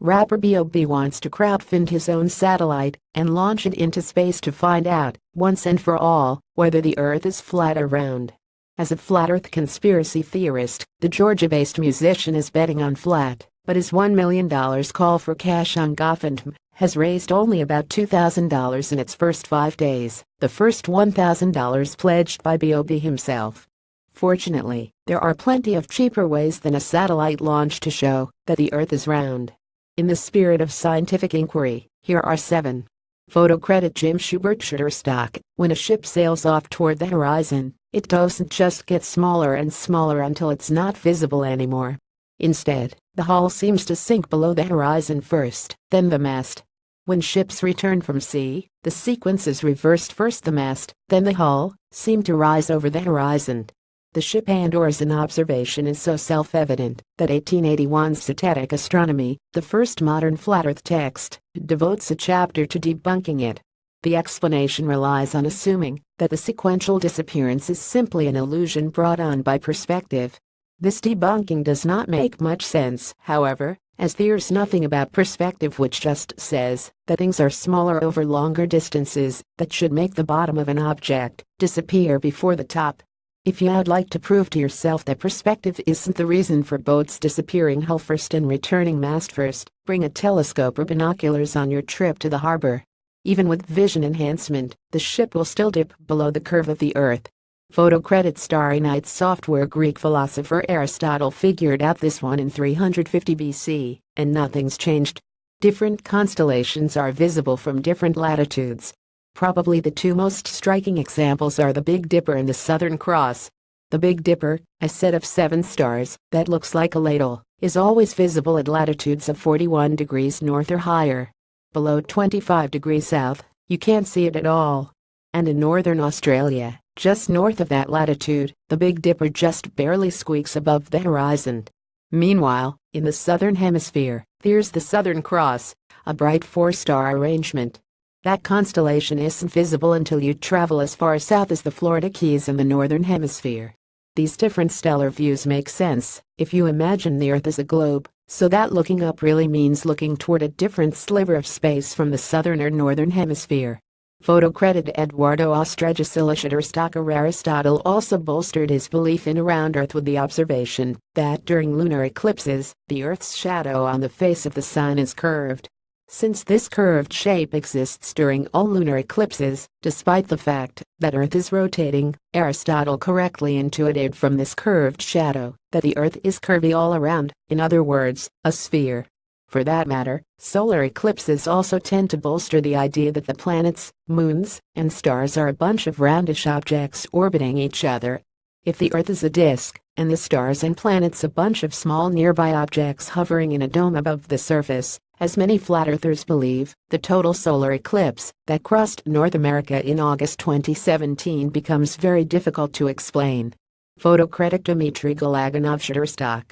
Rapper B.O.B. wants to crowdfund his own satellite and launch it into space to find out, once and for all, whether the Earth is flat or round. As a flat Earth conspiracy theorist, the Georgia-based musician is betting on flat, but his $1 million call for cash on GoFundMe has raised only about $2,000 in its first 5 days, the first $1,000 pledged by B.O.B. himself. Fortunately, there are plenty of cheaper ways than a satellite launch to show that the Earth is round. In the spirit of scientific inquiry, here are 7. Photo credit Jim Schubert Shutterstock. When a ship sails off toward the horizon, it doesn't just get smaller and smaller until it's not visible anymore. Instead, the hull seems to sink below the horizon first, then the mast. When ships return from sea, the sequence is reversed: first the mast, then the hull, seem to rise over the horizon. The ship and/or an observation is so self-evident that 1881's Static Astronomy, the first modern flat Earth text, devotes a chapter to debunking it. The explanation relies on assuming that the sequential disappearance is simply an illusion brought on by perspective. This debunking does not make much sense, however, as there's nothing about perspective which just says that things are smaller over longer distances that should make the bottom of an object disappear before the top. If you'd like to prove to yourself that perspective isn't the reason for boats disappearing hull first and returning mast first, bring a telescope or binoculars on your trip to the harbor. Even with vision enhancement, the ship will still dip below the curve of the Earth. Photo credit Starry Night Software. Greek philosopher Aristotle figured out this one in 350 BC, and nothing's changed. Different constellations are visible from different latitudes. Probably the 2 most striking examples are the Big Dipper and the Southern Cross. The Big Dipper, a set of 7 stars that looks like a ladle, is always visible at latitudes of 41 degrees north or higher. Below 25 degrees south, you can't see it at all. And in northern Australia, just north of that latitude, the Big Dipper just barely squeaks above the horizon. Meanwhile, in the southern hemisphere, there's the Southern Cross, a bright 4-star arrangement. That constellation isn't visible until you travel as far south as the Florida Keys in the northern hemisphere. These different stellar views make sense if you imagine the Earth as a globe, so that looking up really means looking toward a different sliver of space from the southern or northern hemisphere. Photo credit Eduardo Ostregicilla Shutterstock. Aristotle also bolstered his belief in a round Earth with the observation that during lunar eclipses, the Earth's shadow on the face of the sun is curved. Since this curved shape exists during all lunar eclipses, despite the fact that Earth is rotating, Aristotle correctly intuited from this curved shadow that the Earth is curvy all around, in other words, a sphere. For that matter, solar eclipses also tend to bolster the idea that the planets, moons, and stars are a bunch of roundish objects orbiting each other. If the Earth is a disk, and the stars and planets a bunch of small nearby objects hovering in a dome above the surface, as many flat earthers believe, the total solar eclipse that crossed North America in August 2017 becomes very difficult to explain. Photo credit Dmitry Galaganov Shutterstock.